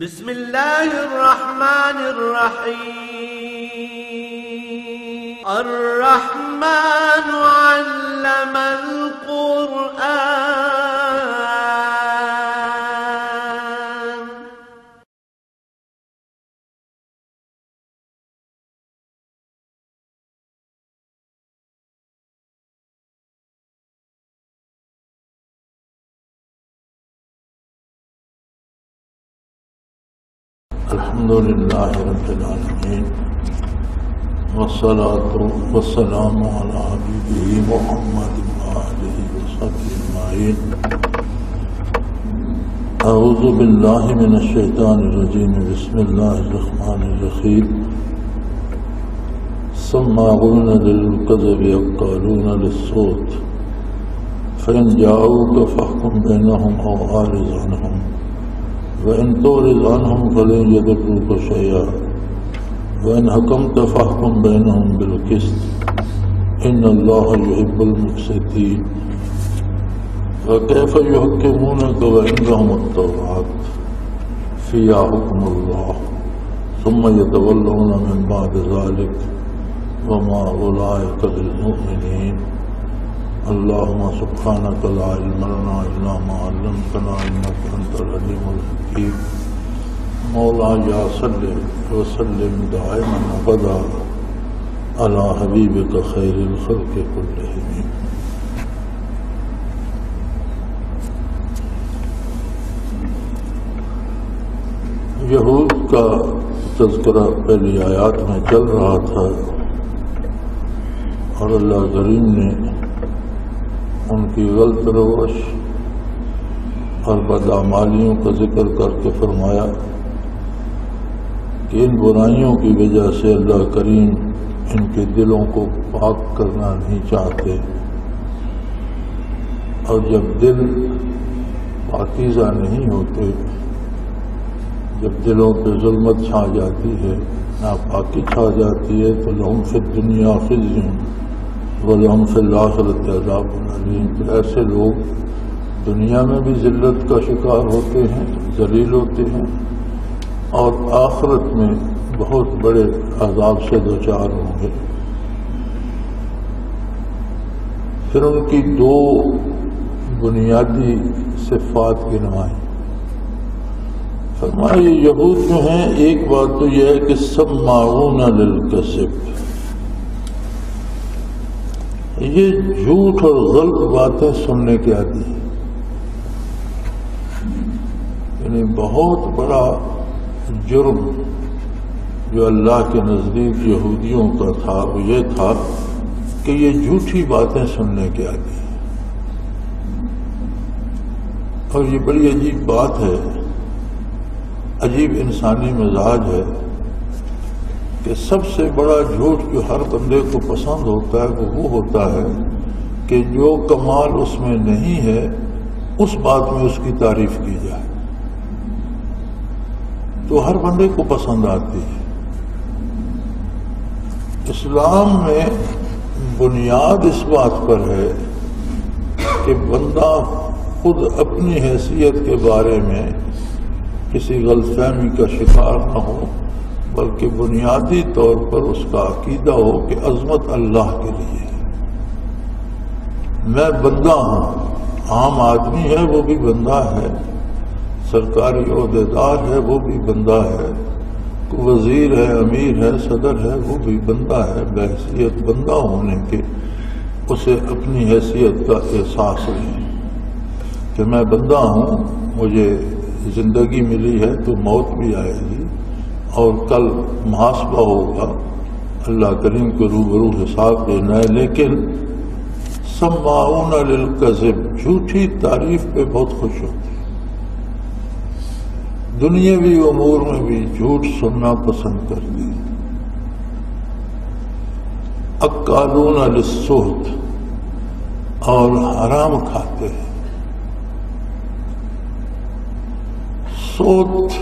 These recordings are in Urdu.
بسم الله الرحمن الرحيم الرحمن علم القرآن الحمد لله رب العالمين والصلاة والسلام على حبيبه محمد وآله وصحبه أجمعين. أعوذ بالله من الشيطان الرجيم. بسم الله الرحمن الرحيم. سماعون للكذب أكالون للصوت فإن جاءوك فاحكم بينهم أو أعرض عنهم وَإِن تُعْرِضْ عَنْهُمْ فَلَنْ يَضُرُّوكَ شَيْئًا وَإِنْ حَكَمْتَ فَاحْكُمْ بَيْنَهُمْ بِالْقِسْطِ إِنَّ اللَّهَ يُحِبُّ الْمُقْسِطِينَ. وَكَيْفَ يُحْكِمُونَكَ وَعِندَهُمُ التَّوْرَاةُ فِيهَا حُكْمُ اللَّهِ ثُمَّ يَتَوَلَّوْنَ مِنْ بَعْدِ ذَلِكَ وَمَا أُولَئِكَ بِالْمُؤْمِنِينَ. اللهم سبحانك لا علم لنا إلا ما علمتنا إنك أنت العليم الحكيم. مولاي صل وسلم دائما أبدا على حبيبك خير الخلق كلهم. یہود کا تذکرہ پہلی آیات میں چل رہا تھا اور اللہ کریم نے ان کی غلط روش اور بدعمالیوں کا ذکر کر کے فرمایا کہ ان برائیوں کی وجہ سے اللہ کریم ان کے دلوں کو پاک کرنا نہیں چاہتے، اور جب دل پاکیزہ نہیں ہوتے، جب دلوں پہ ظلمت چھا جاتی ہے، ناپاکی چھا جاتی ہے، تو لہم فی الدنیا خزی وَلَهُمْ فِي الْآخِرَةِ عَذَابٌ عَلِيمٌ. ایسے لوگ دنیا میں بھی ذلت کا شکار ہوتے ہیں، ذلیل ہوتے ہیں، اور آخرت میں بہت بڑے عذاب سے دوچار ہوں گے. پھر ان کی دو بنیادی صفات گنوائی. فرمایا یہ یہود جو ہیں، ایک بات تو یہ ہے کہ سماعون للکذب، یہ جھوٹ اور غلط باتیں سننے کے عادی ہیں. یعنی بہت بڑا جرم جو اللہ کے نزدیک یہودیوں کا تھا وہ یہ تھا کہ یہ جھوٹی باتیں سننے کے عادی ہیں. اور یہ بڑی عجیب بات ہے، عجیب انسانی مزاج ہے کہ سب سے بڑا جھوٹ جو ہر بندے کو پسند ہوتا ہے وہ ہوتا ہے کہ جو کمال اس میں نہیں ہے اس بات میں اس کی تعریف کی جائے، تو ہر بندے کو پسند آتی ہے. اسلام میں بنیاد اس بات پر ہے کہ بندہ خود اپنی حیثیت کے بارے میں کسی غلط فہمی کا شکار نہ ہو، بلکہ بنیادی طور پر اس کا عقیدہ ہو کہ عظمت اللہ کے لیے ہے. میں بندہ ہوں، عام آدمی ہے وہ بھی بندہ ہے، سرکاری عہدیدار ہے وہ بھی بندہ ہے، وزیر ہے، امیر ہے، صدر ہے، وہ بھی بندہ ہے. بحیثیت بندہ ہونے کے اسے اپنی حیثیت کا احساس ہے کہ میں بندہ ہوں، مجھے زندگی ملی ہے تو موت بھی آئے گی اور کل محاسبہ ہوگا، اللہ کریم کے روبرو حساب دینا ہے. لیکن سماعون للکذب، جھوٹی تعریف پہ بہت خوش ہوتے ہیں، دنیاوی امور میں بھی جھوٹ سننا پسند کرتے ہیں. اکالون للسحت، اور حرام کھاتے ہیں. سحت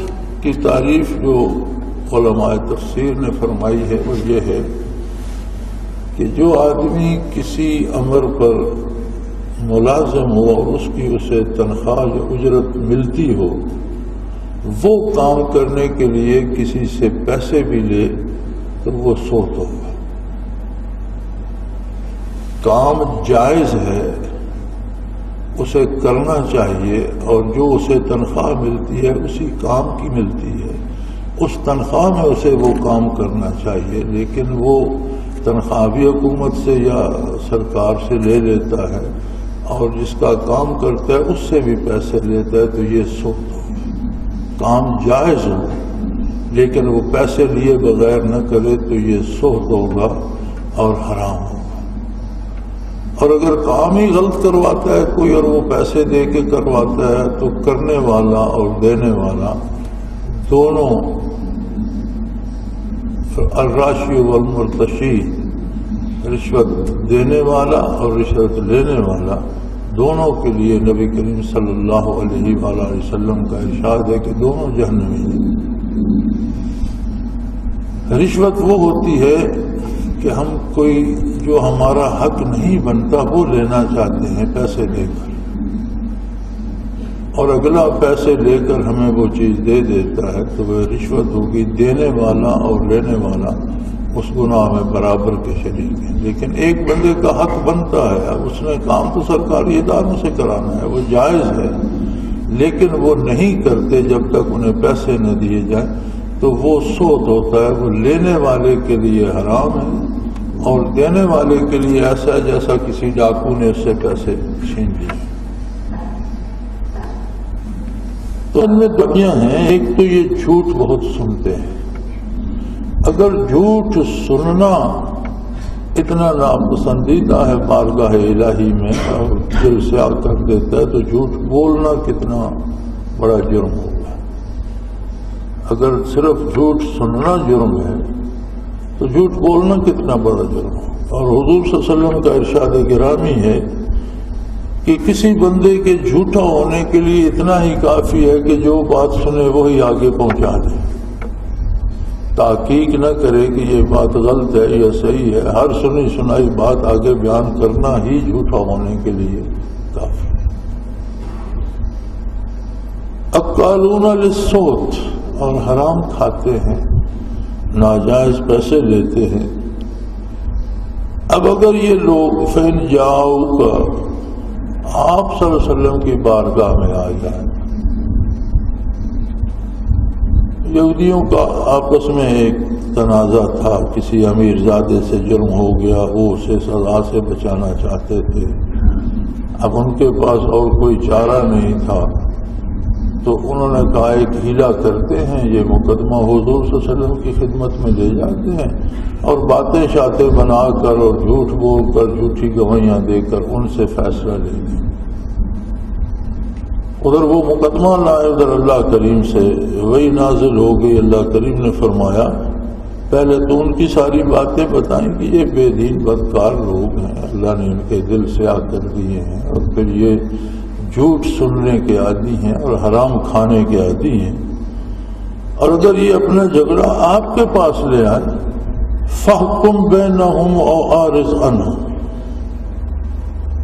کی تعریف جو علماء تفسیر نے فرمائی ہے وہ یہ ہے کہ جو آدمی کسی امر پر ملازم ہو اور اس کی اسے تنخواہ یا اجرت ملتی ہو، وہ کام کرنے کے لیے کسی سے پیسے بھی لے تو وہ سود ہوگا۔ کام جائز ہے، اسے کرنا چاہیے، اور جو اسے تنخواہ ملتی ہے اسی کام کی ملتی ہے، اس تنخواہ میں اسے وہ کام کرنا چاہیے، لیکن وہ تنخواہ بھی حکومت سے یا سرکار سے لے لیتا ہے اور جس کا کام کرتا ہے اس سے بھی پیسے لیتا ہے، تو یہ سود ہوگا۔ کام جائز ہو لیکن وہ پیسے لیے بغیر نہ کرے تو یہ سود ہوگا اور حرام ہوگا۔ اور اگر کام ہی غلط کرواتا ہے کوئی اور وہ پیسے دے کے کرواتا ہے تو کرنے والا اور دینے والا دونوں، الراشی والمرتشی، رشوت دینے والا اور رشوت لینے والا، دونوں کے لیے نبی کریم صلی اللہ علیہ وآلہ وسلم کا ارشاد ہے کہ دونوں جہنمی ہیں۔ رشوت وہ ہوتی ہے کہ ہم کوئی جو ہمارا حق نہیں بنتا وہ لینا چاہتے ہیں پیسے دے کر، اور اگلا پیسے لے کر ہمیں وہ چیز دے دیتا ہے تو وہ رشوت ہوگی۔ دینے والا اور لینے والا اس گناہ میں برابر کے شریک ہیں۔ لیکن ایک بندے کا حق بنتا ہے، اب اس نے کام تو سرکاری اداروں سے کرانا ہے، وہ جائز ہے، لیکن وہ نہیں کرتے جب تک انہیں پیسے نہ دیے جائیں تو وہ سود ہوتا ہے، وہ لینے والے کے لیے حرام ہے اور دینے والے کے لیے ایسا ہے جیسا کسی ڈاکو نے اس سے پیسے چھین لیے۔ تو ان میں دنیا ہیں، ایک تو یہ جھوٹ بہت سنتے ہیں۔ اگر جھوٹ سننا اتنا ناپسندیدہ ہے بارگاہ الہی میں اور دل سے آ کر دیتا ہے تو جھوٹ بولنا کتنا بڑا جرم ہوگا۔ اگر صرف جھوٹ سننا جرم ہے تو جھوٹ بولنا کتنا بڑا جرم ہوگا۔ اور حضور صلی اللہ علیہ وسلم کا ارشاد گرامی ہے کہ کسی بندے کے جھوٹا ہونے کے لیے اتنا ہی کافی ہے کہ جو بات سنے وہی آگے پہنچا دے، تحقیق نہ کرے کہ یہ بات غلط ہے یا صحیح ہے، ہر سنی سنائی بات آگے بیان کرنا ہی جھوٹا ہونے کے لیے کافی۔ اکالون للسوت، اور حرام کھاتے ہیں، ناجائز پیسے لیتے ہیں۔ اب اگر یہ لوگ فین جاؤ کا آپ صلی اللہ علیہ وسلم کی بارگاہ میں آ جائیں، یہودیوں کا آپس میں ایک تنازع تھا، کسی امیر زادے سے جرم ہو گیا، وہ اسے سزا سے بچانا چاہتے تھے، اب ان کے پاس اور کوئی چارہ نہیں تھا تو انہوں نے کہا ایک ہیلا کرتے ہیں، یہ مقدمہ حضور صلی اللہ علیہ وسلم کی خدمت میں لے جاتے ہیں اور باتیں شاتیں بنا کر اور جھوٹ بول کر جھوٹی گواہیاں دے کر ان سے فیصلہ لے لیں۔ ادھر وہ مقدمہ لائے، ادھر اللہ کریم سے وہی نازل ہو گئی۔ اللہ کریم نے فرمایا پہلے تو ان کی ساری باتیں بتائیں کہ یہ بے دین بدکار لوگ ہیں، اللہ نے ان کے دل سے آ کر دیے ہیں، اور پھر یہ جھوٹ سننے کے عادی ہیں اور حرام کھانے کے عادی ہیں، اور اگر یہ اپنا جھگڑا آپ کے پاس لے آئے فَحْكُمْ بَيْنَهُمْ أَوْ أَعْرِضْ عَنْهُمْ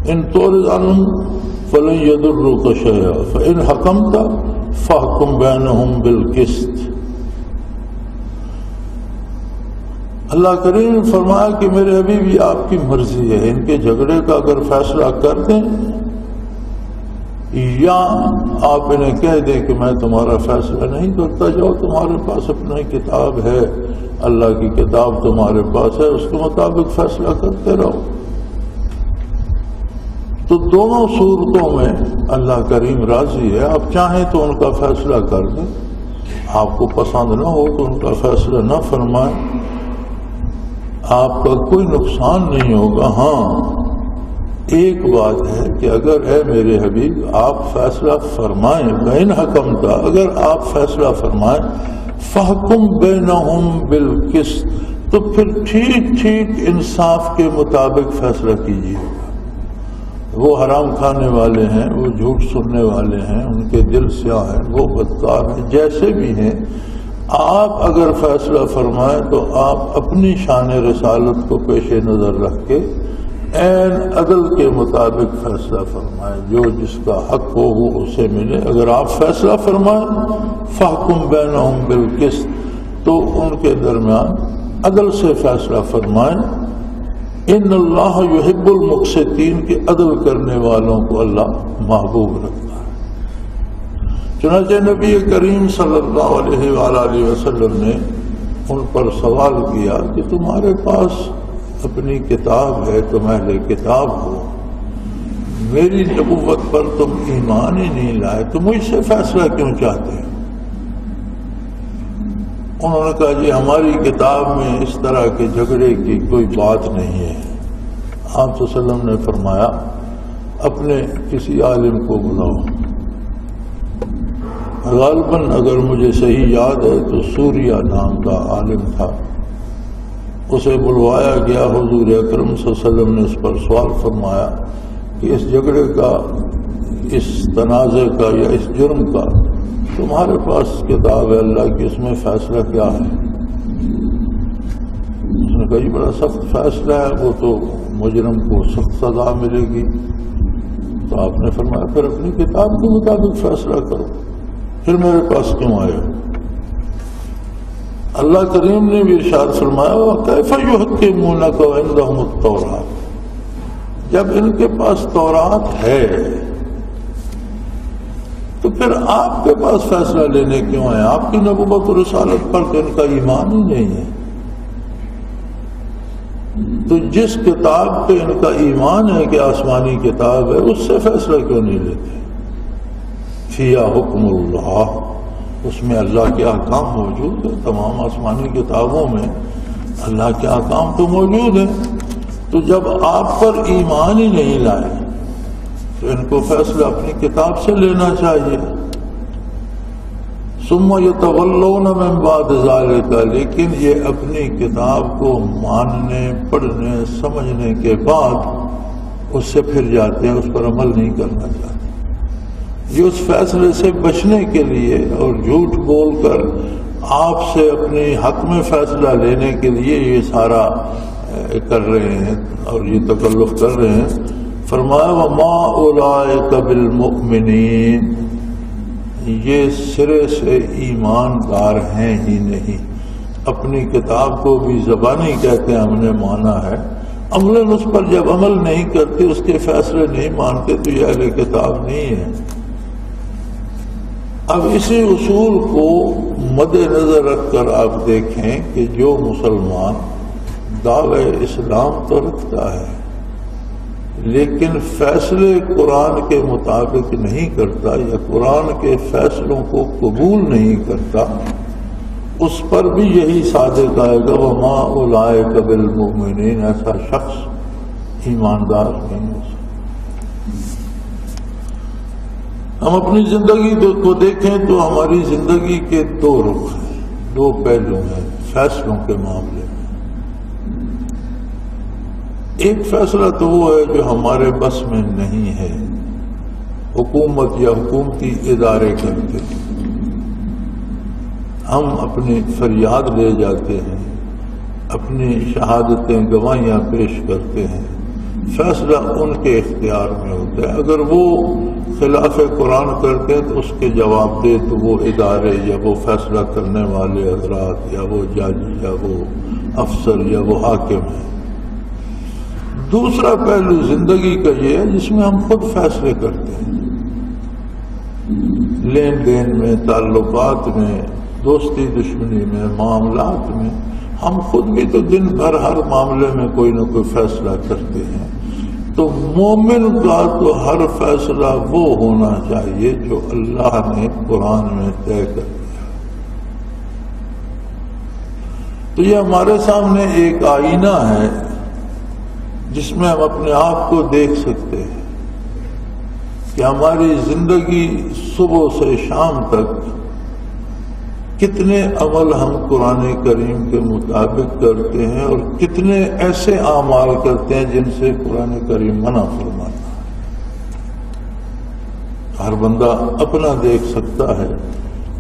إِنْ تُعْرِضْ عَنْهُمْ فَلَنْ يَضُرُّوكَ شَيْئًا فَإِنْ حَكَمْتَ فَحْكُمْ بَيْنَهُمْ بِالْقِسْطِ۔ اللہ کریم نے فرمایا کہ میرے حبیب یہ آپ کی مرضی ہے، ان کے جھگڑے کا اگر فیصلہ کر دیں یا آپ انہیں کہہ دیں کہ میں تمہارا فیصلہ نہیں کرتا، جاؤ تمہارے پاس اپنی کتاب ہے، اللہ کی کتاب تمہارے پاس ہے، اس کے مطابق فیصلہ کرتے رہو۔ تو دونوں صورتوں میں اللہ کریم راضی ہے، آپ چاہیں تو ان کا فیصلہ کر دیں، آپ کو پسند نہ ہو تو ان کا فیصلہ نہ فرمائیں، آپ کا کوئی نقصان نہیں ہوگا۔ ہاں ایک بات ہے کہ اگر اے میرے حبیب آپ فیصلہ فرمائیں، بین حکم تھا، اگر آپ فیصلہ فرمائیں فحکم بینہم بالقسط، تو پھر ٹھیک ٹھیک انصاف کے مطابق فیصلہ کیجیے۔ وہ حرام کھانے والے ہیں، وہ جھوٹ سننے والے ہیں، ان کے دل سیاہ ہیں، وہ بدکار ہیں، جیسے بھی ہیں، آپ اگر فیصلہ فرمائیں تو آپ اپنی شان رسالت کو پیش نظر رکھ کے عین عدل کے مطابق فیصلہ فرمائے، جو جس کا حق ہو وہ اسے ملے۔ اگر آپ فیصلہ فرمائیں فاحکم بینہم بالقسط، تو ان کے درمیان عدل سے فیصلہ فرمائیں۔ ان اللہ یحب المقسطین، کہ عدل کرنے والوں کو اللہ محبوب رکھتا ہے۔ چنانچہ نبی کریم صلی اللہ علیہ وآلہ وسلم نے ان پر سوال کیا کہ تمہارے پاس اپنی کتاب ہے، تم اہل کتاب ہو، میری نبوت پر تم ایمان ہی نہیں لائے، تو مجھ سے فیصلہ کیوں چاہتے ہو؟ انہوں نے کہا جی ہماری کتاب میں اس طرح کے جھگڑے کی کوئی بات نہیں ہے۔ آپ صلی اللہ علیہ وسلم نے فرمایا اپنے کسی عالم کو بلاؤ۔ غالباً اگر مجھے صحیح یاد ہے تو سوریہ نام کا عالم تھا، اسے بلوایا گیا۔ حضور اکرم صلی اللہ علیہ وسلم نے اس پر سوال فرمایا کہ اس جھگڑے کا، اس تنازع کا یا اس جرم کا تمہارے پاس کتاب ہے اللہ کی، اس میں فیصلہ کیا ہے؟ اس نے کہا یہ بڑا سخت فیصلہ ہے، وہ تو مجرم کو سخت سزا ملے گی۔ تو آپ نے فرمایا پھر اپنی کتاب کے مطابق فیصلہ کرو، پھر میرے پاس کیوں آئے ہو؟ اللہ کریم نے بھی ارشاد فرمایا وَكَيْفَ يُحْكِمُونَكَ وَعِندَهُمُ التَّوْرَاةُ، جب ان کے پاس تورات ہے تو پھر آپ کے پاس فیصلہ لینے کیوں آئے؟ آپ کی نبوت و رسالت پر تو ان کا ایمان ہی نہیں ہے، تو جس کتاب پہ ان کا ایمان ہے کہ آسمانی کتاب ہے، اس سے فیصلہ کیوں نہیں لیتے؟ فِيهَا حُکْمُ اللَّهِ، اس میں اللہ کے احکام موجود ہیں، تمام آسمانی کتابوں میں اللہ کے احکام تو موجود ہیں۔ تو جب آپ پر ایمان ہی نہیں لائے تو ان کو فیصلہ اپنی کتاب سے لینا چاہیے۔ ثم يتولون من بعد ذلك، لیکن یہ اپنی کتاب کو ماننے، پڑھنے، سمجھنے کے بعد اس سے پھر جاتے ہیں، اس پر عمل نہیں کرنا چاہتے۔ یہ اس فیصلے سے بچنے کے لیے اور جھوٹ بول کر آپ سے اپنے حق میں فیصلہ لینے کے لیے یہ سارا کر رہے ہیں اور یہ تکلف کر رہے ہیں۔ فرمایا وَمَا أُولَئِكَ بِالْمُؤْمِنِينَ، یہ سرے سے ایماندار ہیں ہی نہیں۔ اپنی کتاب کو بھی زبانی کہتے ہیں ہم نے مانا ہے، عملاً اس پر جب عمل نہیں کرتے، اس کے فیصلے نہیں مانتے، تو یہ اہل کتاب نہیں ہے۔ اب اسی اصول کو مد نظر رکھ کر آپ دیکھیں کہ جو مسلمان دعوی اسلام تو رکھتا ہے لیکن فیصلے قرآن کے مطابق نہیں کرتا یا قرآن کے فیصلوں کو قبول نہیں کرتا، اس پر بھی یہی صادق آئے گا وَمَا أُولَئِكَ بِالْمُؤْمِنِينَ، ایسا شخص ایماندار نہیں ہو سکتا۔ ہم اپنی زندگی کو دیکھیں تو ہماری زندگی کے دو رخ ہیں، دو پہلو ہیں فیصلوں کے معاملے میں۔ ایک فیصلہ تو وہ ہے جو ہمارے بس میں نہیں ہے، حکومت یا حکومتی ادارے کرتے ہیں، ہم اپنی فریاد لے جاتے ہیں، اپنی شہادتیں گواہیاں پیش کرتے ہیں، فیصلہ ان کے اختیار میں ہوتا ہے۔ اگر وہ خلاف قرآن کرتے ہیں تو اس کے جواب دے تو وہ ادارے یا وہ فیصلہ کرنے والے حضرات یا وہ جج یا وہ افسر یا وہ حاکم ہیں۔ دوسرا پہلو زندگی کا یہ ہے جس میں ہم خود فیصلے کرتے ہیں، لین دین میں، تعلقات میں، دوستی دشمنی میں، معاملات میں، ہم خود بھی تو دن بھر ہر معاملے میں کوئی نہ کوئی فیصلہ کرتے ہیں۔ تو مومن کا تو ہر فیصلہ وہ ہونا چاہیے جو اللہ نے قرآن میں طے کر دیا۔ تو یہ ہمارے سامنے ایک آئینہ ہے جس میں ہم اپنے آپ کو دیکھ سکتے ہیں کہ ہماری زندگی صبح سے شام تک کتنے عمل ہم قرآن کریم کے مطابق کرتے ہیں اور کتنے ایسے اعمال کرتے ہیں جن سے قرآن کریم منع فرماتا ہے۔ ہر بندہ اپنا دیکھ سکتا ہے،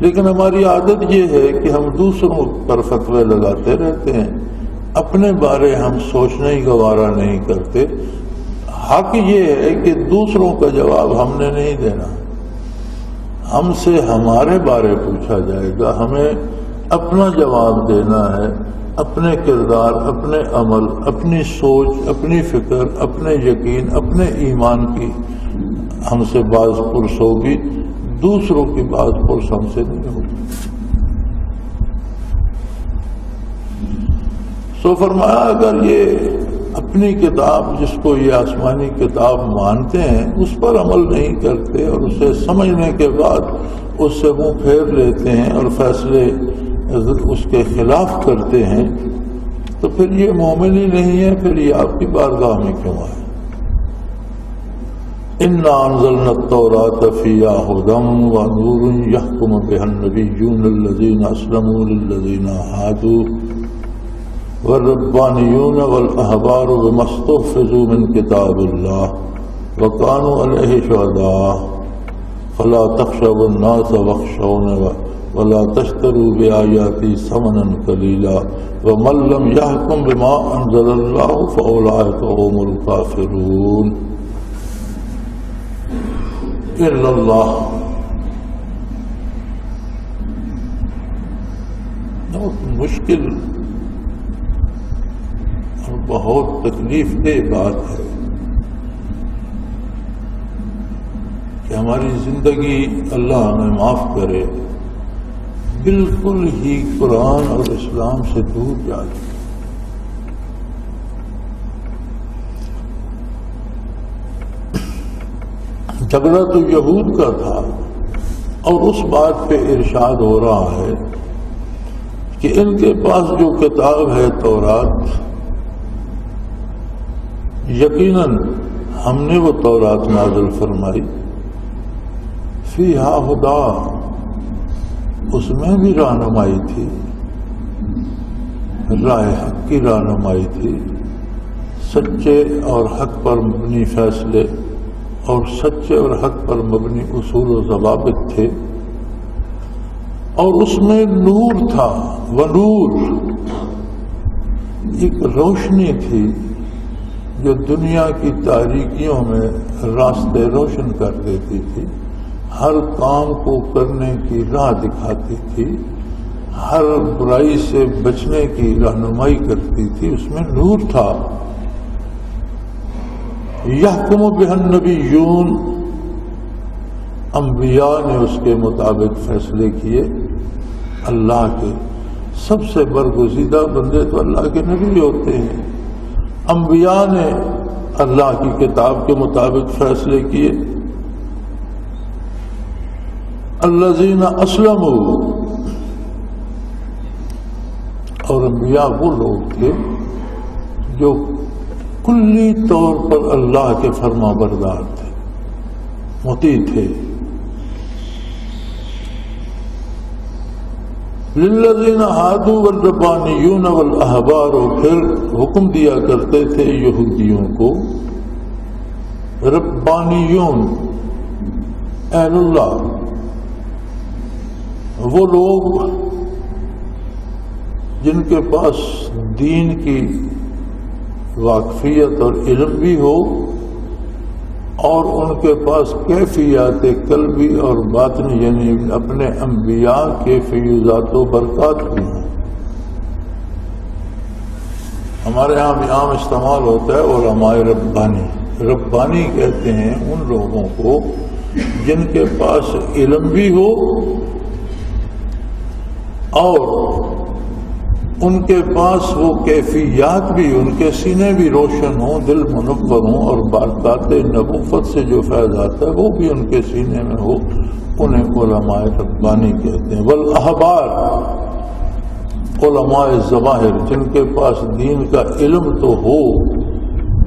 لیکن ہماری عادت یہ ہے کہ ہم دوسروں پر فتوے لگاتے رہتے ہیں، اپنے بارے ہم سوچنا ہی گوارا نہیں کرتے حق یہ ہے کہ دوسروں کا جواب ہم نے نہیں دینا، ہم سے ہمارے بارے پوچھا جائے گا، ہمیں اپنا جواب دینا ہے، اپنے کردار، اپنے عمل، اپنی سوچ، اپنی فکر، اپنے یقین، اپنے ایمان کی ہم سے باز پرس ہوگی، دوسروں کی باز پرس ہم سے نہیں ہوگی۔ سو فرمایا اگر یہ اپنی کتاب جس کو یہ آسمانی کتاب مانتے ہیں اس پر عمل نہیں کرتے اور اسے سمجھنے کے بعد اس سے منہ پھیر لیتے ہیں اور فیصلے اس کے خلاف کرتے ہیں، تو پھر یہ مومن ہی نہیں ہے، پھر یہ آپ کی بارگاہ میں کیوں آئے؟ اِنَّا أَنزَلْنَا التَّوْرَاةَ فِيهَا هُدًى وَنُورٌ يَحْكُمُ بِهَا النَّبِيُّونَ الَّذِينَ أَسْلَمُوا لِلَّذِينَ هَادُوا وَالرَّبَّانِيُّونَ وَالْأَحْبَارُ بِمَا اسْتُحْفِظُوا مِنْ كِتَابِ اللَّهِ وَكَانُوا عَلَيْهِ شُهَدَاءَ فَلَا تَخْشَوُا النَّاسَ وَاخْشَوْنِ وَلَا تَشْتَرُوا بِآيَاتِي ثَمَنًا قَلِيلًا وَمَن لَّمْ يَحْكُم بِمَا أَنزَلَ اللَّهُ فَأُولَٰئِكَ هُمُ الْكَافِرُونَ۔ الا اللہ، بہت مشکل اور بہت تکلیف دہ بات ہے کہ ہماری زندگی اللہ ہمیں معاف کرے بالکل ہی قرآن اور اسلام سے دور جا چکی۔ جھگڑا تو یہود کا تھا اور اس بات پہ ارشاد ہو رہا ہے کہ ان کے پاس جو کتاب ہے تورات، یقیناً ہم نے وہ تورات نازل فرمائی، فیہا ہدا، اس میں بھی رہنمائی تھی، راہ حق کی رہنمائی تھی، سچے اور حق پر مبنی فیصلے اور سچے اور حق پر مبنی اصول و ضوابط تھے، اور اس میں نور تھا، ونور، ایک روشنی تھی جو دنیا کی تاریکیوں میں راستے روشن کر دیتی تھی، ہر کام کو کرنے کی راہ دکھاتی تھی، ہر برائی سے بچنے کی رہنمائی کرتی تھی، اس میں نور تھا۔ یحکم بہا النبیون، انبیاء نے اس کے مطابق فیصلے کیے، اللہ کے سب سے برگزیدہ بندے تو اللہ کے نبی ہوتے ہیں، انبیاء نے اللہ کی کتاب کے مطابق فیصلے کیے۔ الذین اسلموا، اور انبیاء وہ لوگ تھے جو کلی طور پر اللہ کے فرما بردار تھے، مطیع تھے۔ للذین ہادوا والربانیون والاحبار، پھر حکم دیا کرتے تھے یہودیوں کو، ربانیون اہل اللہ، وہ لوگ جن کے پاس دین کی واقفیت اور علم بھی ہو اور ان کے پاس کیفیات قلبی اور باطنی یعنی اپنے انبیاء کے فیوزات و برکات بھی ہوں۔ ہمارے ہاں بھی عام استعمال ہوتا ہے علماء ربانی، ربانی کہتے ہیں ان لوگوں کو جن کے پاس علم بھی ہو اور ان کے پاس وہ کیفیات بھی، ان کے سینے بھی روشن ہوں، دل منور ہوں، اور برکات نبوت سے جو فیض آتا ہے وہ بھی ان کے سینے میں ہو، انہیں علماء ربانی کہتے ہیں۔ والاحبار، علماء ظواہر، جن کے پاس دین کا علم تو ہو،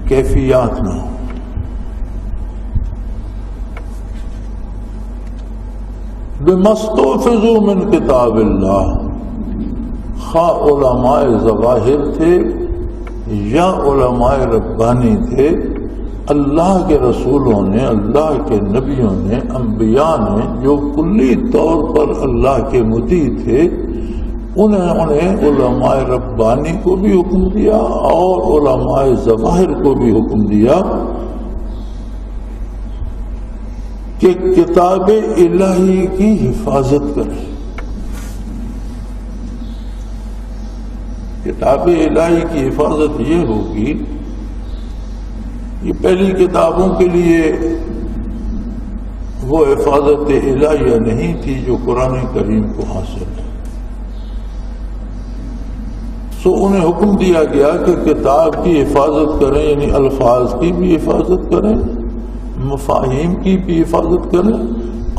کیفیات نہ ہو۔ بما استحفظوا من کتاب اللہ، خواہ علماء ظواہر تھے یا علماء ربانی تھے، اللہ کے رسولوں نے، اللہ کے نبیوں نے، انبیاء نے جو کلی طور پر اللہ کے مطیع تھے، انہیں علماء ربانی کو بھی حکم دیا اور علماء ظواہر کو بھی حکم دیا کہ کتاب الہی کی حفاظت کریں. کتاب الہی کی حفاظت یہ ہوگی، یہ پہلی کتابوں کے لیے وہ حفاظت الہیہ نہیں تھی جو قرآن کریم کو حاصل ہے. سو انہیں حکم دیا گیا کہ کتاب کی حفاظت کریں، یعنی الفاظ کی بھی حفاظت کریں، مفاہیم کی بھی حفاظت کریں،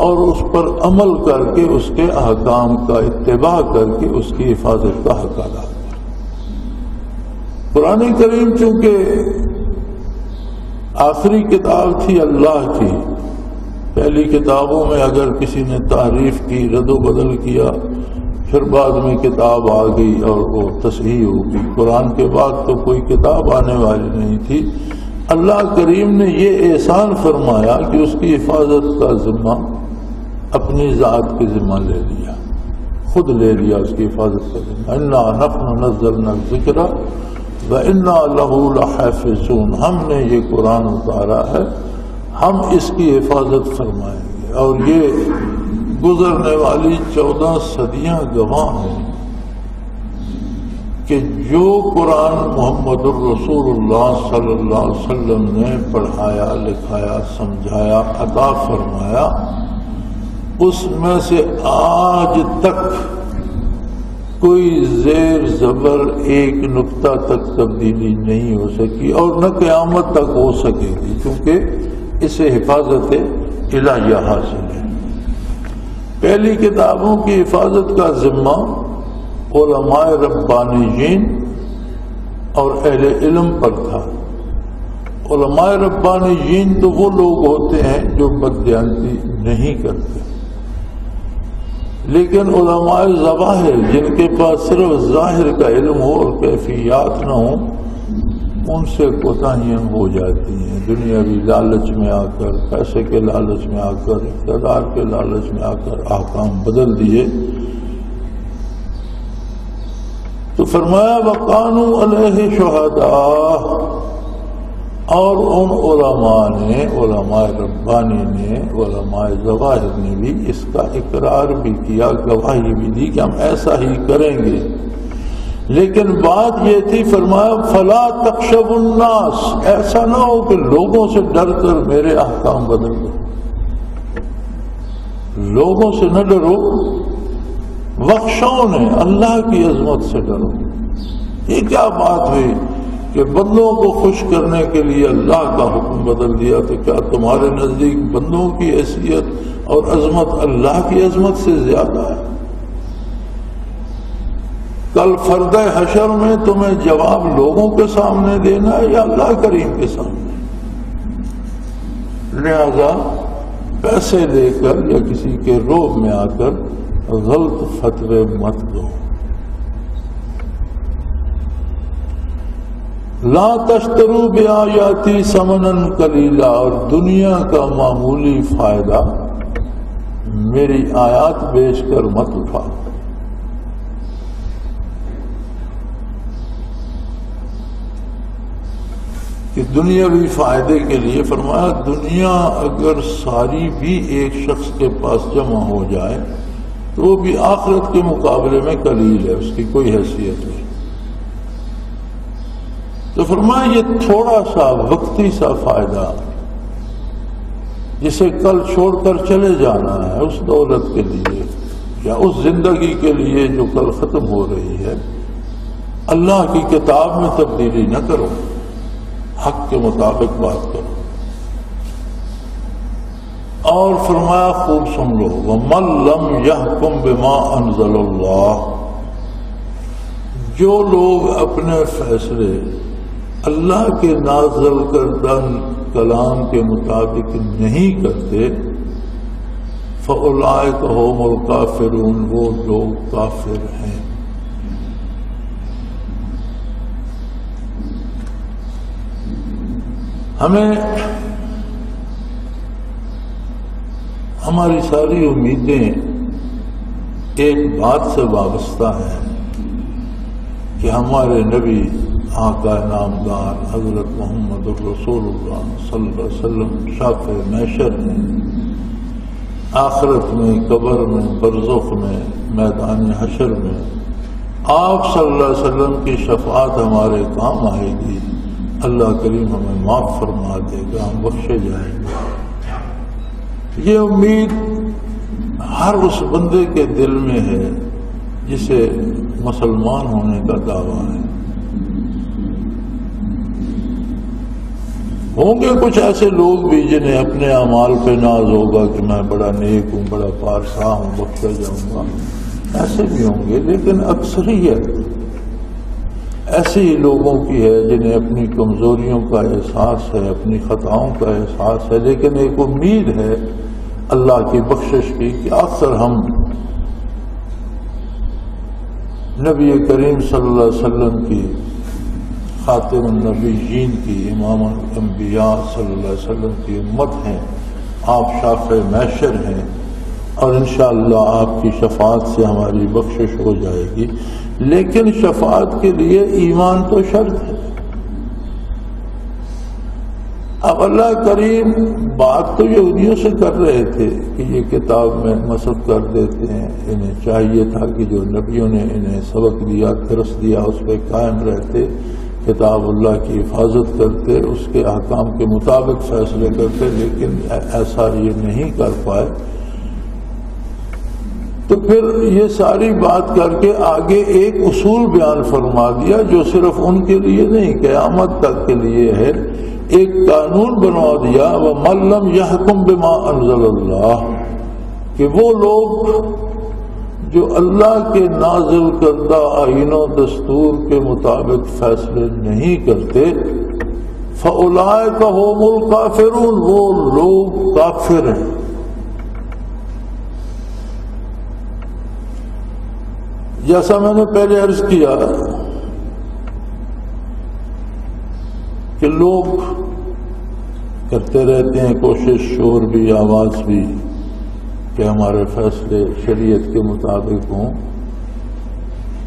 اور اس پر عمل کر کے اس کے احکام کا اتباع کر کے اس کی حفاظت کا حق ادا کریں. قرآن کریم چونکہ آخری کتاب تھی اللہ کی، پہلی کتابوں میں اگر کسی نے تعریف کی، رد و بدل کیا، پھر بعد میں کتاب آ گئی اور وہ تصحیح ہو گئی. قرآن کے بعد تو کوئی کتاب آنے والی نہیں تھی. اللہ کریم نے یہ احسان فرمایا کہ اس کی حفاظت کا ذمہ اپنی ذات کے ذمہ لے لیا، خود لے لیا اس کی حفاظت کا ذمہ. انا نحن نزلنا الذکر وَإِنَّا لَهُ لَحَافِظُونَ، ہم نے یہ قرآن اتارا ہے، ہم اس کی حفاظت فرمائیں گے. اور یہ گزرنے والی 14 صدیاں گواہ ہیں کہ جو قرآن محمد الرسول اللہ صلی اللہ علیہ وسلم نے پڑھایا، لکھایا، سمجھایا، عطا فرمایا، اس میں سے آج تک کوئی زیر زبر ایک نقطہ تک تبدیلی نہیں ہو سکی اور نہ قیامت تک ہو سکے گی، کیونکہ اسے حفاظت الہیہ حاصل ہے. پہلی کتابوں کی حفاظت کا ذمہ علماء ربانیین اور اہل علم پر تھا. علماء ربانیین تو وہ لوگ ہوتے ہیں جو بددیانتی نہیں کرتے، لیکن علماء ظواہر جن کے پاس صرف ظاہر کا علم ہو اور کیفیات نہ ہوں، ان سے کوتاہیاں ہو جاتی ہیں. دنیاوی لالچ میں آ کر، پیسے کے لالچ میں آ کر، اقتدار کے لالچ میں آ کر احکام بدل دیے. تو فرمایا وَقَانُوا عَلَيْهِ شُهَدَاءَ، اور ان علماء نے، علماء ربانی نے، علماء ظواہر نے بھی اس کا اقرار بھی کیا، گواہی بھی دی کہ ہم ایسا ہی کریں گے. لیکن بات یہ تھی، فرمایا فَلَا تَخْشَوُا النَّاسَ، ایسا نہ ہو کہ لوگوں سے ڈر کر میرے احکام بدل دو. لوگوں سے نہ ڈرو، وَاخْشَوْنِ، اللہ کی عظمت سے ڈرو. یہ کیا بات ہوئی کہ بندوں کو خوش کرنے کے لیے اللہ کا حکم بدل دیا؟ تو کیا تمہارے نزدیک بندوں کی حیثیت اور عظمت اللہ کی عظمت سے زیادہ ہے؟ کل فرد حشر میں تمہیں جواب لوگوں کے سامنے دینا ہے یا اللہ کریم کے سامنے؟ لہذا پیسے دے کر یا کسی کے روب میں آ کر غلط فتوے مت دو. لا تشتروا بآیاتی ثمنا قلیلا، اور دنیا کا معمولی فائدہ میری آیات بیچ کر مت اٹھاؤ. کہ دنیاوی فائدے کے لیے فرمایا دنیا اگر ساری بھی ایک شخص کے پاس جمع ہو جائے تو وہ بھی آخرت کے مقابلے میں قلیل ہے، اس کی کوئی حیثیت نہیں. تو فرمایا یہ تھوڑا سا وقتی سا فائدہ جسے کل چھوڑ کر چلے جانا ہے، اس دولت کے لیے یا اس زندگی کے لیے جو کل ختم ہو رہی ہے، اللہ کی کتاب میں تبدیلی نہ کرو، حق کے مطابق بات کرو. اور فرمایا خوب سن لو، وَمَن لَّمْ يَحْكُم بِمَا أَنزَلَ اللَّهُ، جو لوگ اپنے فیصلے اللہ کے نازل کردہ کلام کے مطابق نہیں کرتے، فَأُولَٰئِكَ هُمُ الْكَافِرُونَ، وہ لوگ کافر ہیں. ہمیں ہماری ساری امیدیں ایک بات سے وابستہ ہیں کہ ہمارے نبی آقا نامدار حضرت محمد الرسول اللہ صلی اللہ علیہ وسلم شافع محشر ہیں. آخرت میں، قبر میں، برزخ میں، میدان حشر میں آپ صلی اللہ علیہ وسلم کی شفاعت ہمارے کام آئے گی، اللہ کریم ہمیں معاف فرما دے گا، ہم بخشے جائیں گے۔ یہ امید ہر اس بندے کے دل میں ہے جسے مسلمان ہونے کا دعویٰ ہے۔ ہوں گے کچھ ایسے لوگ بھی جنہیں اپنے اعمال پہ ناز ہوگا کہ میں بڑا نیک ہوں، بڑا پارسا ہوں، بخشا جاؤں گا، ایسے بھی ہوں گے، لیکن اکثریت ایسے ہی لوگوں کی ہے جنہیں اپنی کمزوریوں کا احساس ہے، اپنی خطاؤں کا احساس ہے، لیکن ایک امید ہے اللہ کی بخشش کی کہ اکثر ہم نبی کریم صلی اللہ علیہ وسلم کی، خاتم النبیین کی، امام الانبیاء صلی اللہ علیہ وسلم کی امت ہیں، آپ شافع محشر ہیں، اور انشاءاللہ آپ کی شفاعت سے ہماری بخشش ہو جائے گی۔ لیکن شفاعت کے لیے ایمان تو شرط ہے۔ اب اللہ کریم بات تو یہودیوں سے کر رہے تھے کہ یہ کتاب میں مسخ کر دیتے ہیں، انہیں چاہیے تھا کہ جو نبیوں نے انہیں سبق دیا، درس دیا، اس پہ قائم رہتے، کتاب اللہ کی حفاظت کرتے، اس کے احکام کے مطابق فیصلے کرتے، لیکن ایسا یہ نہیں کر پائے۔ تو پھر یہ ساری بات کر کے آگے ایک اصول بیان فرما دیا جو صرف ان کے لیے نہیں، قیامت تک کے لیے ہے۔ ایک قانون بنوا دیا، وَمَن لَّمْ يَحْكُم بِمَا أَنزَلَ اللَّهُ، کہ وہ لوگ جو اللہ کے نازل کردہ آئین و دستور کے مطابق فیصلے نہیں کرتے، فَأُولَٰئِكَ هُمُ الْكَافِرُونَ، وہ لوگ کافر ہیں۔ جیسا میں نے پہلے عرض کیا کہ لوگ کرتے رہتے ہیں کوشش، شور بھی، آواز بھی، کہ ہمارے فیصلے شریعت کے مطابق ہوں۔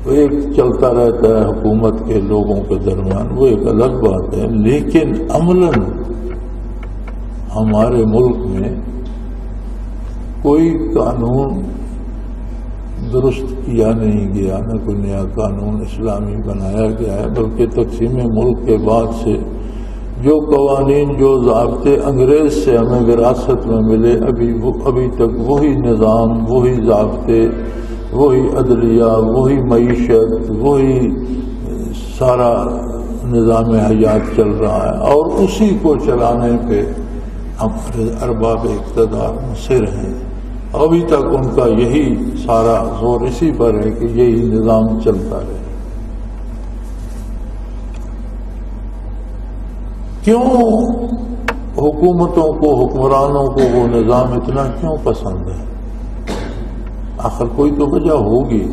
وہ ایک چلتا رہتا ہے حکومت کے لوگوں کے درمیان، وہ ایک الگ بات ہے، لیکن عملاً ہمارے ملک میں کوئی قانون درست کیا نہیں گیا، نہ کوئی نیا قانون اسلامی بنایا گیا ہے، بلکہ تقسیم ملک کے بعد سے جو قوانین، جو ضابطے انگریز سے ہمیں وراثت میں ملے، ابھی تک وہی نظام، وہی ضابطے، وہی عدلیہ، وہی معیشت، وہی سارا نظام حیات چل رہا ہے، اور اسی کو چلانے پہ ہمارے ارباب اقتدار مصر ہیں۔ ابھی تک ان کا یہی سارا زور اسی پر ہے کہ یہی نظام چلتا رہے۔ کیوں حکومتوں کو، حکمرانوں کو وہ نظام اتنا کیوں پسند ہے؟ آخر کوئی تو وجہ ہوگی۔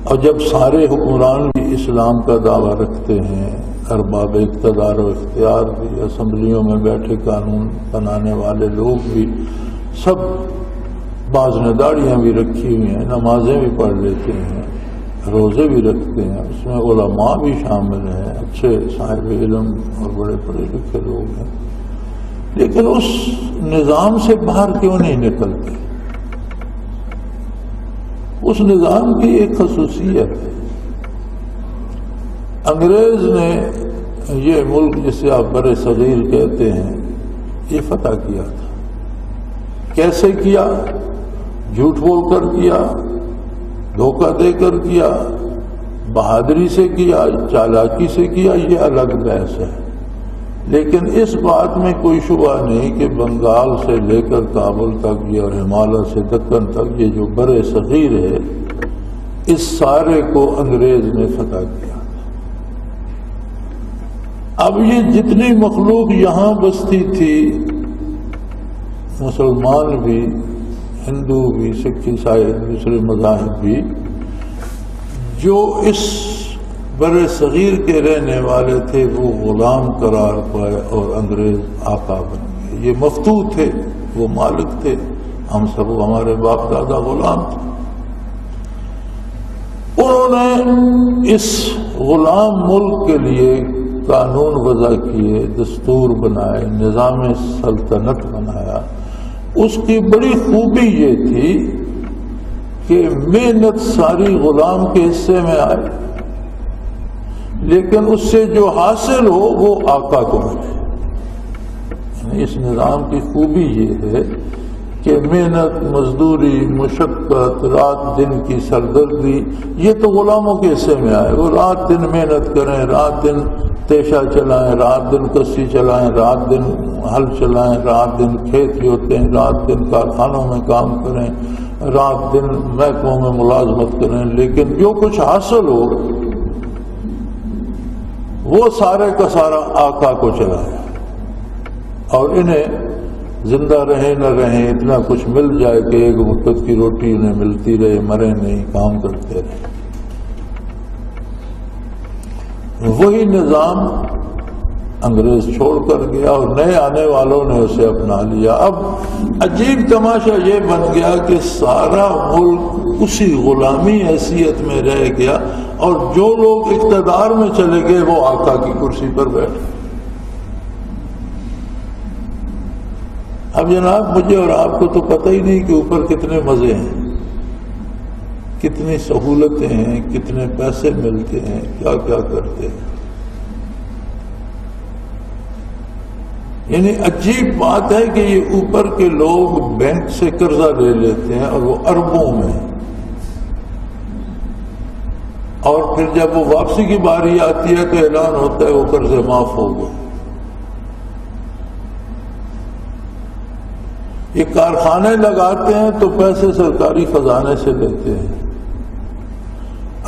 اور جب سارے حکمران بھی اسلام کا دعویٰ رکھتے ہیں، ارباب اقتدار و اختیار بھی، اسمبلیوں میں بیٹھے قانون بنانے والے لوگ بھی، سب، بعض نے داڑیاں بھی رکھی ہوئی ہیں، نمازیں بھی پڑھ لیتے ہیں، روزے بھی رکھتے ہیں، اس میں علماء بھی شامل ہیں، اچھے صاحب علم اور بڑے پڑھے لکھے لوگ ہیں، لیکن اس نظام سے باہر کیوں نہیں نکلتے؟ اس نظام کی ایک خصوصیت ہے، انگریز نے یہ ملک جسے آپ بر صغیر کہتے ہیں، یہ فتح کیا تھا۔ کیسے کیا؟ جھوٹ بول کر کیا، دھوکہ دے کر کیا، بہادری سے کیا، چالاکی سے کیا، یہ الگ بحث ہے، لیکن اس بات میں کوئی شبہ نہیں کہ بنگال سے لے کر کابل تک یہ، اور ہمالیہ سے دکن تک یہ جو بر صغیر ہے، اس سارے کو انگریز نے فتح کیا۔ اب یہ جتنی مخلوق یہاں بستی تھی، مسلمان بھی، ہندو بھی، سکھ، عیسائی، دوسرے مذاہب بھی، جو اس بر صغیر کے رہنے والے تھے، وہ غلام قرار پائے اور انگریز آقا بن گئے۔ یہ مفتوح تھے، وہ مالک تھے، ہم سب، ہمارے باپ دادا غلام تھے۔ انہوں نے اس غلام ملک کے لیے قانون وضع کیے، دستور بنائے، نظام سلطنت بنایا، اس کی بڑی خوبی یہ تھی کہ محنت ساری غلام کے حصے میں آئے، لیکن اس سے جو حاصل ہو وہ آقا کو ملے۔ یعنی اس نظام کی خوبی یہ ہے کہ محنت، مزدوری، مشقت، رات دن کی سردردی یہ تو غلاموں کے حصے میں آئے، وہ رات دن محنت کریں، رات دن تیشہ چلائیں، رات دن کسی چلائیں، رات دن ہل چلائیں، رات دن کھیت جوتیں، رات دن کارخانوں میں کام کریں، رات دن محکموں میں ملازمت کریں، لیکن جو کچھ حاصل ہو وہ سارے کا سارا آقا کو چلایا۔ اور انہیں زندہ رہیں نہ رہیں اتنا کچھ مل جائے کہ ایک وقت کی روٹی انہیں ملتی رہے، مرے نہیں، کام کرتے رہے۔ وہی نظام انگریز چھوڑ کر گیا اور نئے آنے والوں نے اسے اپنا لیا۔ اب عجیب تماشا یہ بن گیا کہ سارا ملک اسی غلامی حیثیت میں رہ گیا، اور جو لوگ اقتدار میں چلے گئے وہ آقا کی کرسی پر بیٹھے۔ اب جناب مجھے اور آپ کو تو پتہ ہی نہیں کہ اوپر کتنے مزے ہیں، کتنی سہولتیں ہیں، کتنے پیسے ملتے ہیں، کیا کیا کرتے ہیں۔ یعنی عجیب بات ہے کہ یہ اوپر کے لوگ بینک سے قرضہ لے لیتے ہیں اور وہ اربوں میں، اور پھر جب وہ واپسی کی باری آتی ہے تو اعلان ہوتا ہے وہ قرضے معاف ہو گئے۔ یہ کارخانے لگاتے ہیں تو پیسے سرکاری خزانے سے لیتے ہیں،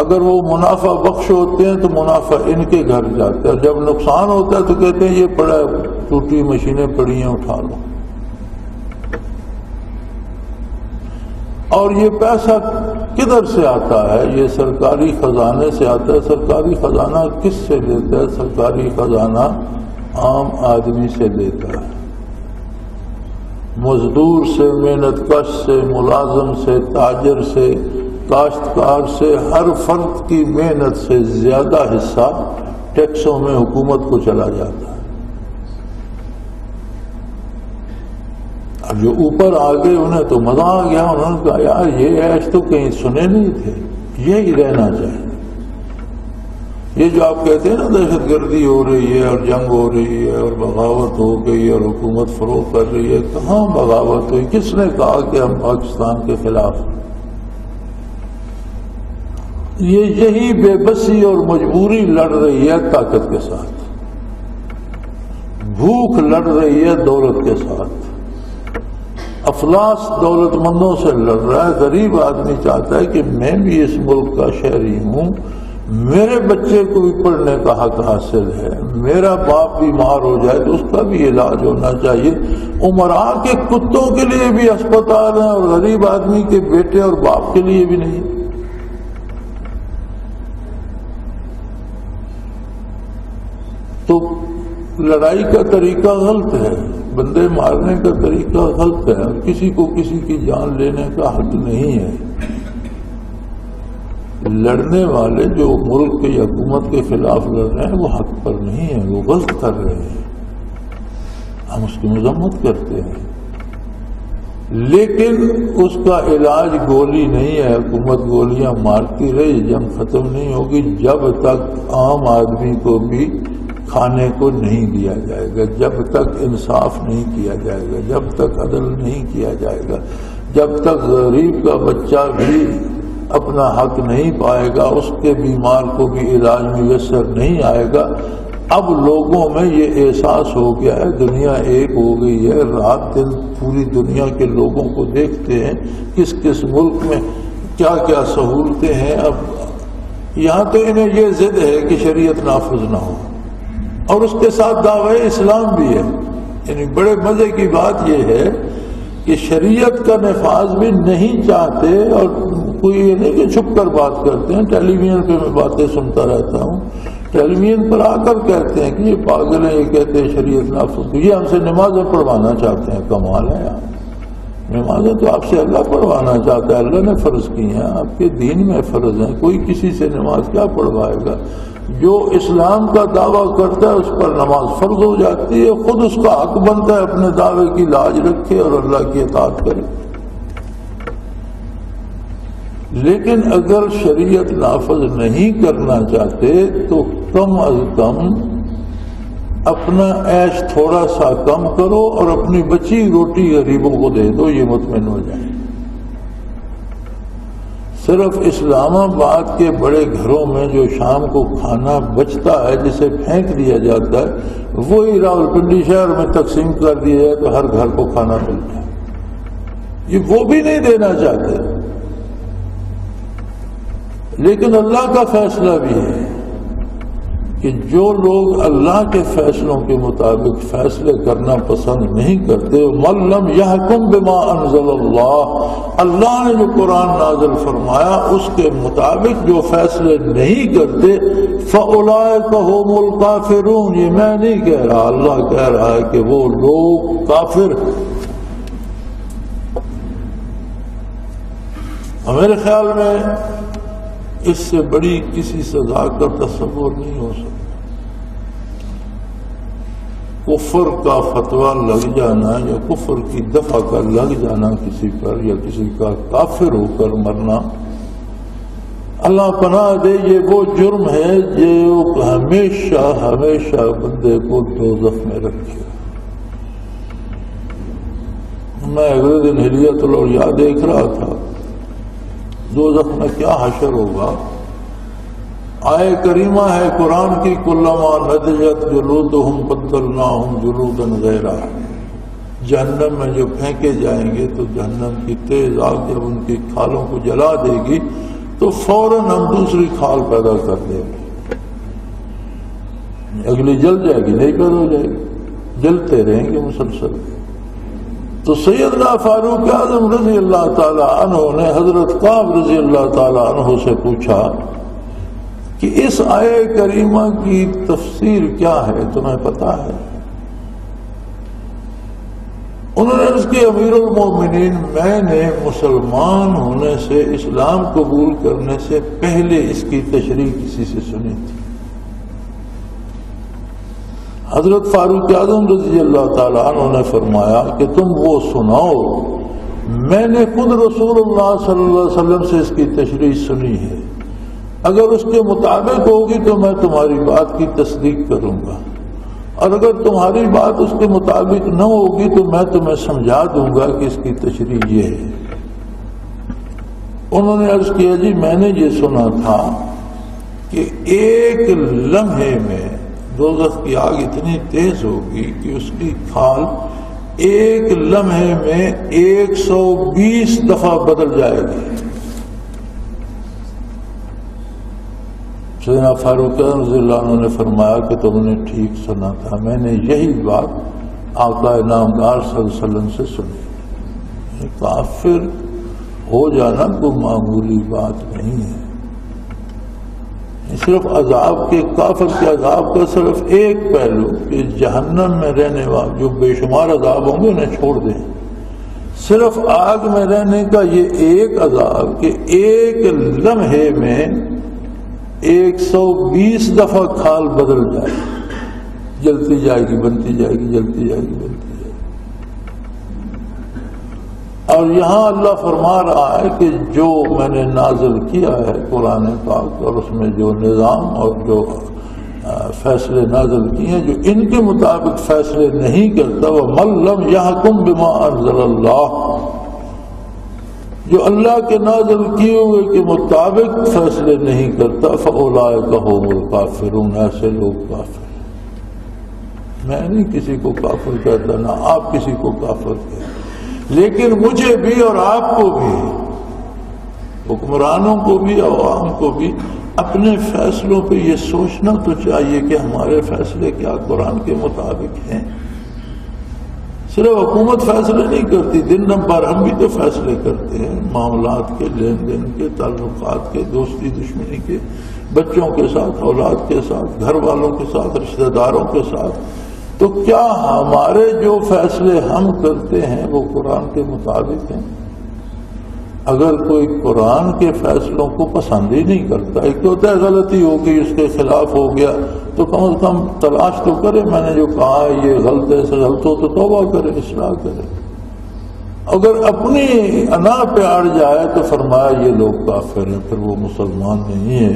اگر وہ منافع بخش ہوتے ہیں تو منافع ان کے گھر جاتا ہے، جب نقصان ہوتا ہے تو کہتے ہیں یہ پڑا ہے، ٹوٹی مشینیں پڑی ہیں اٹھا لو۔ اور یہ پیسہ کدھر سے آتا ہے؟ یہ سرکاری خزانے سے آتا ہے۔ سرکاری خزانہ کس سے لیتا ہے؟ سرکاری خزانہ عام آدمی سے لیتا ہے، مزدور سے، محنت کش سے، ملازم سے، تاجر سے، کاشتکار سے، ہر فرد کی محنت سے زیادہ حصہ ٹیکسوں میں حکومت کو چلا جاتا ہے۔ اب جو اوپر آ گئے انہیں تو مزہ آ گیا، انہوں نے کہا یار یہ عیش تو کہیں سنے نہیں تھے، یہی رہنا چاہیے۔ یہ جو آپ کہتے ہیں نا دہشت گردی ہو رہی ہے اور جنگ ہو رہی ہے اور بغاوت ہو گئی اور حکومت فروغ کر رہی ہے، کہاں بغاوت ہوئی؟ کس نے کہا کہ ہم پاکستان کے خلاف؟ یہی بے بسی اور مجبوری لڑ رہی ہے طاقت کے ساتھ، بھوک لڑ رہی ہے دولت کے ساتھ، افلاس دولت مندوں سے لڑ رہا ہے۔ غریب آدمی چاہتا ہے کہ میں بھی اس ملک کا شہری ہوں، میرے بچے کو بھی پڑھنے کا حق حاصل ہے، میرا باپ بیمار ہو جائے تو اس کا بھی علاج ہونا چاہیے۔ عمراء کے کتوں کے لیے بھی اسپتال ہیں اور غریب آدمی کے بیٹے اور باپ کے لیے بھی نہیں۔ تو لڑائی کا طریقہ غلط ہے، بندے مارنے کا طریقہ غلط ہے، کسی کو کسی کی جان لینے کا حق نہیں ہے۔ لڑنے والے جو ملک کی حکومت کے خلاف لڑ رہے ہیں وہ حق پر نہیں ہیں، وہ غلط کر رہے ہیں، ہم اس کی مذمت کرتے ہیں، لیکن اس کا علاج گولی نہیں ہے۔ حکومت گولیاں مارتی رہی، جنگ ختم نہیں ہوگی جب تک عام آدمی کو بھی کھانے کو نہیں دیا جائے گا، جب تک انصاف نہیں کیا جائے گا، جب تک عدل نہیں کیا جائے گا، جب تک غریب کا بچہ بھی اپنا حق نہیں پائے گا، اس کے بیمار کو بھی علاج میسر نہیں آئے گا۔ اب لوگوں میں یہ احساس ہو گیا ہے، دنیا ایک ہو گئی ہے، رات دن پوری دنیا کے لوگوں کو دیکھتے ہیں کس کس ملک میں کیا کیا سہولتیں ہیں۔ اب یہاں تو انہیں یہ ضد ہے کہ شریعت نافذ نہ ہو، اور اس کے ساتھ دعوی اسلام بھی ہے۔ یعنی بڑے مزے کی بات یہ ہے کہ شریعت کا نفاذ بھی نہیں چاہتے، اور کوئی یہ نہیں کہ چھپ کر بات کرتے ہیں۔ ٹیلی ویژن پہ میں باتیں سنتا رہتا ہوں، ٹیلی ویژن پر آ کر کہتے ہیں کہ یہ پاگل ہیں، یہ کہتے ہیں شریعت نافذ، یہ ہم سے نمازیں پڑھوانا چاہتے ہیں۔ کمال ہے یار، نمازیں تو آپ سے اللہ پڑھوانا چاہتا ہے، اللہ نے فرض کی ہیں، آپ کے دین میں فرض ہیں، کوئی کسی سے نماز کیا پڑھوائے گا؟ جو اسلام کا دعویٰ کرتا ہے اس پر نماز فرض ہو جاتی ہے، خود اس کا حق بنتا ہے اپنے دعوے کی لاج رکھے اور اللہ کی اطاعت کرے۔ لیکن اگر شریعت نافذ نہیں کرنا چاہتے تو کم از کم اپنا عیش تھوڑا سا کم کرو اور اپنی بچی روٹی غریبوں کو دے دو، یہ مطمئن ہو جائے۔ صرف اسلام آباد کے بڑے گھروں میں جو شام کو کھانا بچتا ہے جسے پھینک دیا جاتا ہے، وہی راولپنڈی شہر میں تقسیم کر دیا جائے تو ہر گھر کو کھانا مل جائے۔ یہ وہ بھی نہیں دینا چاہتے، لیکن اللہ کا فیصلہ بھی ہے کہ جو لوگ اللہ کے فیصلوں کے مطابق فیصلے کرنا پسند نہیں کرتے، مَن لَّمْ يَحْكُم بِمَا أَنزَلَ اللَّهُ، اللہ نے جو قرآن نازل فرمایا اس کے مطابق جو فیصلے نہیں کرتے، فَأُولَٰئِكَ هُمُ الْكَافِرُونَ، یہ میں نہیں کہہ رہا، اللہ کہہ رہا ہے کہ وہ لوگ کافر۔ میرے خیال میں اس سے بڑی کسی سزا کا تصور نہیں ہو سکتا۔ کفر کا فتویٰ لگ جانا یا کفر کی دفعہ کا لگ جانا کسی پر، یا کسی کا کافر ہو کر مرنا، اللہ پناہ دے یہ وہ جرم ہے جو ہمیشہ ہمیشہ بندے کو دوزخ میں رکھے گا۔ میں اگلے دن ہلیۃ الاولیاء دیکھ رہا تھا، دوزخ میں کیا حشر ہوگا۔ آیہ کریمہ ہے قرآن کی، کلما نضجت جلودہم بدلناہم جلودا غیرہا، جہنم میں جو پھینکے جائیں گے تو جہنم کی تیز آگ جب ان کی کھالوں کو جلا دے گی تو فوراً ہم دوسری کھال پیدا کر دیں گے، اگلی جل جائے گی، نہیں پیدا ہو جائے گی، جلتے رہیں گے مسلسل۔ تو سیدنا فاروق اعظم رضی اللہ تعالی عنہ نے حضرت کعب رضی اللہ تعالی عنہ سے پوچھا کہ اس آیہ کریمہ کی تفسیر کیا ہے، تمہیں پتا ہے؟ انہوں نے عرض کی، امیر المومنین، میں نے مسلمان ہونے سے، اسلام قبول کرنے سے پہلے اس کی تشریح کسی سے سنی تھی۔ حضرت فاروق اعظم رضی اللہ تعالیٰ عنہ نے فرمایا کہ تم وہ سناؤ، میں نے خود رسول اللہ صلی اللہ علیہ وسلم سے اس کی تشریح سنی ہے، اگر اس کے مطابق ہوگی تو میں تمہاری بات کی تصدیق کروں گا، اور اگر تمہاری بات اس کے مطابق نہ ہوگی تو میں تمہیں سمجھا دوں گا کہ اس کی تشریح یہ ہے۔ انہوں نے عرض کیا، جی میں نے یہ سنا تھا کہ ایک لمحے میں دوزخ کی آگ اتنی تیز ہوگی کہ اس کی کھال ایک لمحے میں 120 دفعہ بدل جائے گی۔ سیدنا فاروق رضی اللہ عنہ نے فرمایا کہ تم نے ٹھیک سنا تھا، میں نے یہی بات آقا نامدار صلی اللہ علیہ وسلم سے سنی۔ کافر ہو جانا کوئی معمولی بات نہیں ہے، صرف عذاب کے، کافر کے عذاب کا صرف ایک پہلو کہ جہنم میں رہنے والے جو بے شمار عذاب ہوں گے انہیں چھوڑ دیں، صرف آگ میں رہنے کا یہ ایک عذاب کہ ایک لمحے میں 120 دفعہ کھال بدل جائے، جلتی جائے گی، بنتی جائے گی، جلتی جائے گی، بنتی جائے گی۔ اور یہاں اللہ فرما رہا ہے کہ جو میں نے نازل کیا ہے قرآن پاک، اور اس میں جو نظام اور جو فیصلے نازل کیے ہیں، جو ان کے مطابق فیصلے نہیں کرتا، وَمَن لَّمْ يَحْكُم بِمَا أَنزَلَ اللَّهُ، جو اللہ کے نازل کیے ہوئے کے مطابق فیصلے نہیں کرتا، فَأُولَٰئِكَ هُمُ الْكَافِرُونَ، ایسے لوگ کافر ہیں۔ میں نہیں کسی کو کافر کہتا، نہ آپ کسی کو کافر کہتے، لیکن مجھے بھی اور آپ کو بھی، حکمرانوں کو بھی، عوام کو بھی اپنے فیصلوں پہ یہ سوچنا تو چاہیے کہ ہمارے فیصلے کیا قرآن کے مطابق ہیں۔ صرف حکومت فیصلے نہیں کرتی، دن نمبر ہم بھی تو فیصلے کرتے ہیں، معاملات کے، لین دین کے، تعلقات کے، دوستی دشمنی کے، بچوں کے ساتھ، اولاد کے ساتھ، گھر والوں کے ساتھ، رشتہ داروں کے ساتھ۔ تو کیا ہمارے جو فیصلے ہم کرتے ہیں وہ قرآن کے مطابق ہیں؟ اگر کوئی قرآن کے فیصلوں کو پسند ہی نہیں کرتا، ایک تو ہوتا ہے غلطی ہو گئی اس کے خلاف ہو گیا تو کم از کم تلاش تو کرے، میں نے جو کہا ہے یہ غلط ہے، سے غلط ہو تو توبہ کرے، اصلاح کرے۔ اگر اپنی انا پہ اڑ جائے تو فرمایا یہ لوگ کافر ہیں، پھر وہ مسلمان نہیں ہے۔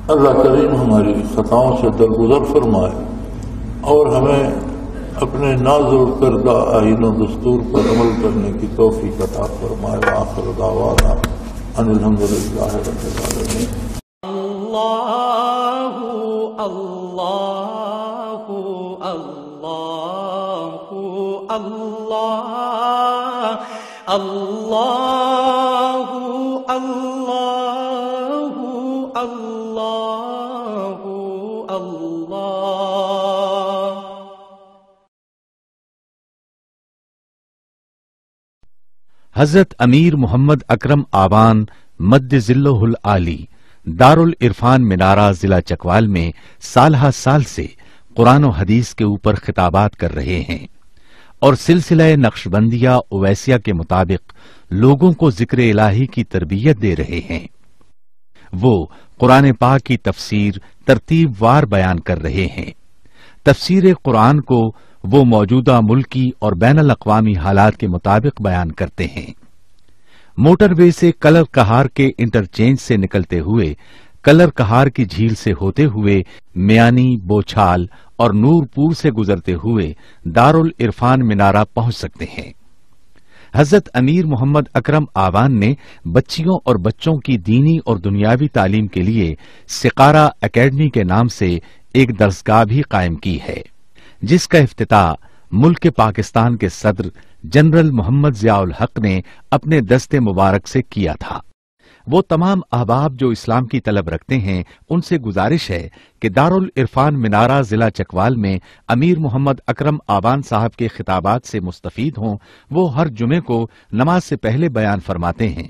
اللہ کریم ہماری خطاؤں سے درگزر فرمائے اور ہمیں اپنے نازل کردہ آئین و دستور پر عمل کرنے کی توفیق عطا فرمائے۔ وآخر دعوانا ان الحمدللہ رب العالمین۔ اللہ اللہ اللہ اللہ اللہ اللہ اللہ۔ حضرت امیر محمد اکرم آوان مد ذلہ العالی دارالعرفان منارہ ضلع چکوال میں سالہ سال سے قرآن و حدیث کے اوپر خطابات کر رہے ہیں اور سلسلہ نقشبندیہ اویسیہ کے مطابق لوگوں کو ذکر الہی کی تربیت دے رہے ہیں۔ وہ قرآن پاک کی تفسیر ترتیب وار بیان کر رہے ہیں۔ تفسیر قرآن کو وہ موجودہ ملکی اور بین الاقوامی حالات کے مطابق بیان کرتے ہیں۔ موٹر وے سے کلر کہار کے انٹرچینج سے نکلتے ہوئے کلر کہار کی جھیل سے ہوتے ہوئے میانی، بوچھال اور نور پور سے گزرتے ہوئے دارالعرفان منارہ پہنچ سکتے ہیں۔ حضرت امیر محمد اکرم آوان نے بچیوں اور بچوں کی دینی اور دنیاوی تعلیم کے لیے سقارہ اکیڈمی کے نام سے ایک درسگاہ بھی قائم کی ہے، جس کا افتتاح ملک پاکستان کے صدر جنرل محمد ضیاء الحق نے اپنے دست مبارک سے کیا تھا۔ وہ تمام احباب جو اسلام کی طلب رکھتے ہیں ان سے گزارش ہے کہ دارالعرفان منارہ ضلع چکوال میں امیر محمد اکرم آوان صاحب کے خطابات سے مستفید ہوں۔ وہ ہر جمعے کو نماز سے پہلے بیان فرماتے ہیں۔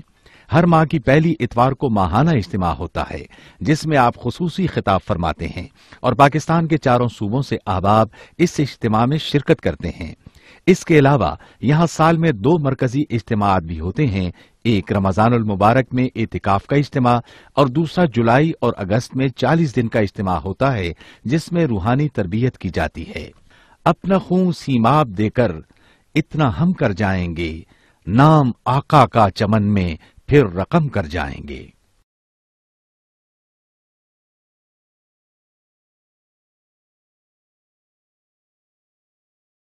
ہر ماہ کی پہلی اتوار کو ماہانہ اجتماع ہوتا ہے جس میں آپ خصوصی خطاب فرماتے ہیں اور پاکستان کے چاروں صوبوں سے احباب اس اجتماع میں شرکت کرتے ہیں۔ اس کے علاوہ یہاں سال میں 2 مرکزی اجتماعات بھی ہوتے ہیں، ایک رمضان المبارک میں اعتکاف کا اجتماع اور دوسرا جولائی اور اگست میں 40 دن کا اجتماع ہوتا ہے جس میں روحانی تربیت کی جاتی ہے۔ اپنا خون سیماب دے کر اتنا ہم کر جائیں گے، نام آقا کا چمن میں پھر رقم کر جائیں گے۔